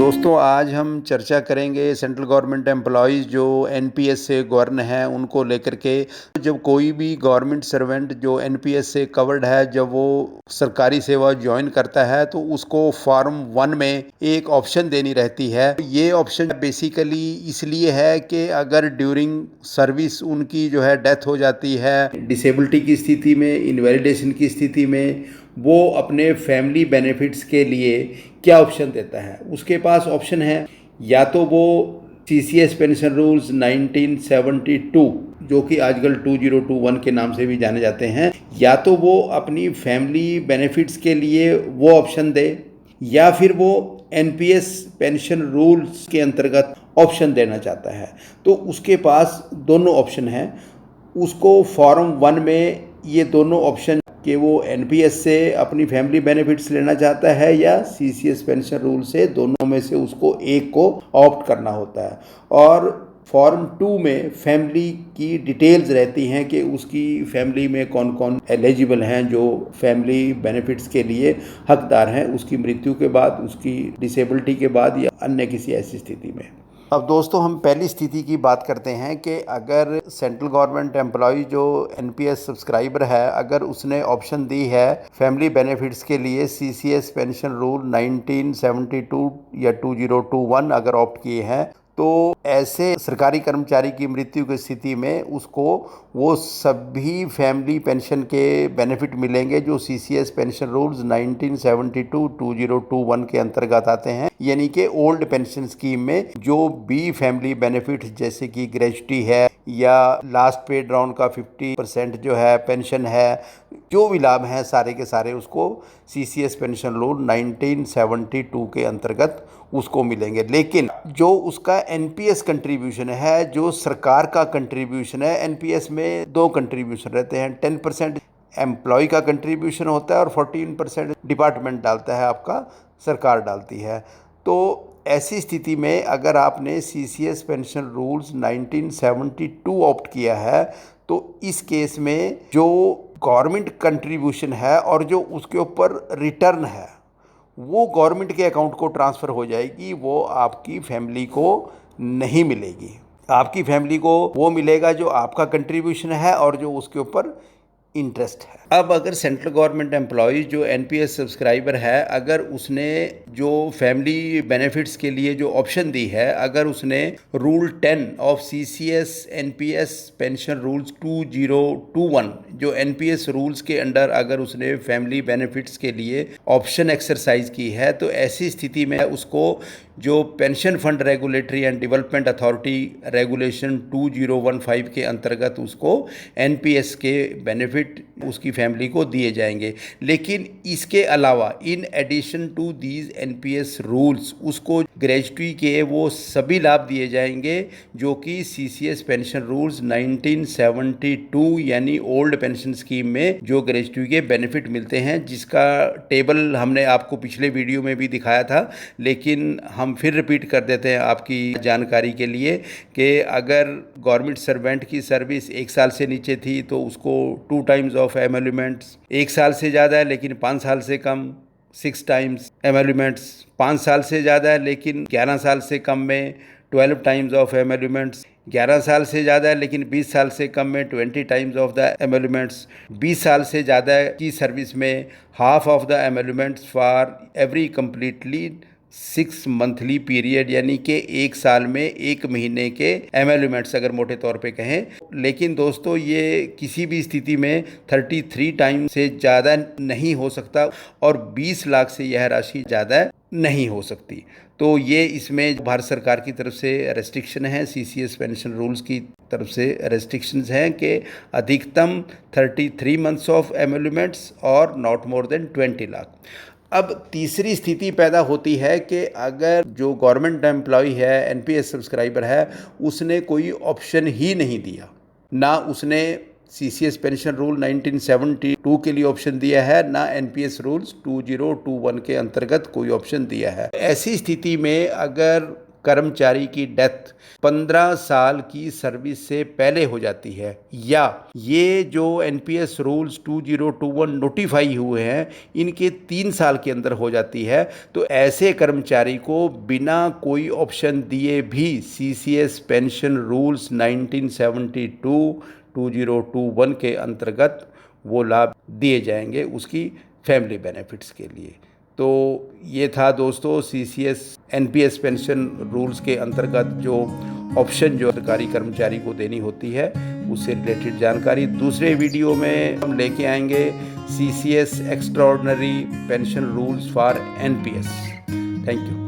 दोस्तों आज हम चर्चा करेंगे सेंट्रल गवर्नमेंट एम्प्लॉयज़ जो एनपीएस से गवर्न हैं उनको लेकर के। जब कोई भी गवर्नमेंट सर्वेंट जो एनपीएस से कवर्ड है, जब वो सरकारी सेवा ज्वाइन करता है तो उसको फॉर्म 1 में एक ऑप्शन देनी रहती है। ये ऑप्शन बेसिकली इसलिए है कि अगर ड्यूरिंग सर्विस उनकी जो है डेथ हो जाती है, डिसेबिलिटी की स्थिति में, इनवैलिडेशन की स्थिति में, वो अपने फैमिली बेनिफिट्स के लिए क्या ऑप्शन देता है। उसके पास ऑप्शन है या तो वो सीसीएस पेंशन रूल्स 1972 जो कि आजकल 2021 के नाम से भी जाने जाते हैं, या तो वो अपनी फैमिली बेनिफिट्स के लिए वो ऑप्शन दे, या फिर वो एनपीएस पेंशन रूल्स के अंतर्गत ऑप्शन देना चाहता है। तो उसके पास दोनों ऑप्शन हैं। उसको फॉर्म 1 में ये दोनों ऑप्शन कि वो एनपीएस से अपनी फैमिली बेनिफिट्स लेना चाहता है या सीसीएस पेंशन रूल से, दोनों में से उसको एक को ऑप्ट करना होता है। और फॉर्म 2 में फैमिली की डिटेल्स रहती हैं कि उसकी फैमिली में कौन कौन एलिजिबल हैं जो फैमिली बेनिफिट्स के लिए हकदार हैं, उसकी मृत्यु के बाद, उसकी डिसेबिलिटी के बाद या अन्य किसी ऐसी स्थिति में। अब दोस्तों हम पहली स्थिति की बात करते हैं कि अगर सेंट्रल गवर्नमेंट एम्प्लॉय जो एनपीएस सब्सक्राइबर है, अगर उसने ऑप्शन दी है फैमिली बेनिफिट्स के लिए सीसीएस पेंशन रूल 1972 या 2021 अगर ऑप्ट किए हैं, तो ऐसे सरकारी कर्मचारी की मृत्यु की स्थिति में उसको वो सभी फैमिली पेंशन के बेनिफिट मिलेंगे जो सीसीएस पेंशन रूल्स 1972-2021 के अंतर्गत आते हैं। यानी कि ओल्ड पेंशन स्कीम में जो भी फैमिली बेनिफिट जैसे कि ग्रेजुटी है या लास्ट पेड राउंड का 50% जो है पेंशन है, जो भी लाभ हैं सारे के सारे उसको सीसीएस पेंशन रूल 1972 के अंतर्गत उसको मिलेंगे। लेकिन जो उसका एनपीएस कंट्रीब्यूशन है, जो सरकार का कंट्रीब्यूशन है, एनपीएस में दो कंट्रीब्यूशन रहते हैं। 10% एम्प्लॉय का कंट्रीब्यूशन होता है और 14% डिपार्टमेंट डालता है, आपका सरकार डालती है। तो ऐसी स्थिति में अगर आपने सीसीएस पेंशन रूल्स 1972 ऑप्ट किया है तो इस केस में जो गवर्नमेंट कंट्रीब्यूशन है और जो उसके ऊपर रिटर्न है वो गवर्नमेंट के अकाउंट को ट्रांसफ़र हो जाएगी, वो आपकी फैमिली को नहीं मिलेगी। आपकी फैमिली को वो मिलेगा जो आपका कंट्रीब्यूशन है और जो उसके ऊपर इंटरेस्ट है। अब अगर सेंट्रल गवर्नमेंट एम्प्लॉय जो एनपीएस सब्सक्राइबर है, अगर उसने जो फैमिली बेनिफिट्स के लिए जो ऑप्शन दी है, अगर उसने rule 10 of CCS NPS pension rules 2021 जो एनपीएस रूल्स के अंडर अगर उसने फैमिली बेनिफिट्स के लिए ऑप्शन एक्सरसाइज की है, तो ऐसी स्थिति में उसको जो pension fund regulatory and development authority regulation 2015 के अंतर्गत उसको एनपीएस के बेनिफिट उसकी फैमिली को दिए जाएंगे। लेकिन इसके अलावा in addition to these NPS rules उसको ग्रेजुटी के वो सभी लाभ दिए जाएंगे जो कि सीसीएस पेंशन रूल्स 1972 यानी ओल्ड पेंशन स्कीम में जो ग्रेजुटी के बेनिफिट मिलते हैं, जिसका टेबल हमने आपको पिछले वीडियो में भी दिखाया था, लेकिन हम फिर रिपीट कर देते हैं आपकी जानकारी के लिए कि अगर गवर्नमेंट सर्वेंट की सर्विस 1 साल से नीचे थी तो उसको 2 टाइम्स ऑफ एमोल्यूमेंट्स, 1 साल से ज़्यादा है लेकिन 5 साल से कम 6 टाइम्स एमोल्यूमेंट्स, 5 साल से ज़्यादा है लेकिन 11 साल से कम में 12 टाइम्स ऑफ एमोल्यूमेंट्स, 11 साल से ज़्यादा है लेकिन 20 साल से कम में 20 टाइम्स ऑफ द एमोल्यूमेंट्स, 20 साल से ज़्यादा की सर्विस में half of the emoluments for every completely 6 monthly period, यानी कि 1 साल में 1 महीने के एमोल्यूमेंट्स अगर मोटे तौर पे कहें। लेकिन दोस्तों ये किसी भी स्थिति में 33 टाइम से ज़्यादा नहीं हो सकता और 20 लाख से यह राशि ज़्यादा नहीं हो सकती। तो ये इसमें भारत सरकार की तरफ से रेस्ट्रिक्शन है, सीसीएस पेंशन रूल्स की तरफ से रेस्ट्रिक्शंस हैं कि अधिकतम 33 मंथ्स ऑफ एमोल्यूमेंट्स और नॉट मोर देन 20 लाख। अब तीसरी स्थिति पैदा होती है कि अगर जो गवर्नमेंट एम्प्लॉय है, एनपीएस सब्सक्राइबर है, उसने कोई ऑप्शन ही नहीं दिया, ना उसने सीसीएस पेंशन रूल 1972 के लिए ऑप्शन दिया है, ना एनपीएस रूल्स 2021 के अंतर्गत कोई ऑप्शन दिया है। ऐसी स्थिति में अगर कर्मचारी की डेथ 15 साल की सर्विस से पहले हो जाती है, या ये जो एनपीएस रूल्स 2021 नोटिफाई हुए हैं इनके 3 साल के अंदर हो जाती है, तो ऐसे कर्मचारी को बिना कोई ऑप्शन दिए भी सीसीएस पेंशन रूल्स 1972 2021 के अंतर्गत वो लाभ दिए जाएंगे उसकी फैमिली बेनिफिट्स के लिए। तो ये था दोस्तों सीसीएस एनपीएस पेंशन रूल्स के अंतर्गत जो ऑप्शन जो सरकारी कर्मचारी को देनी होती है उससे रिलेटेड जानकारी। दूसरे वीडियो में हम लेके आएंगे CCS extraordinary pension rules for NPS. Thank you.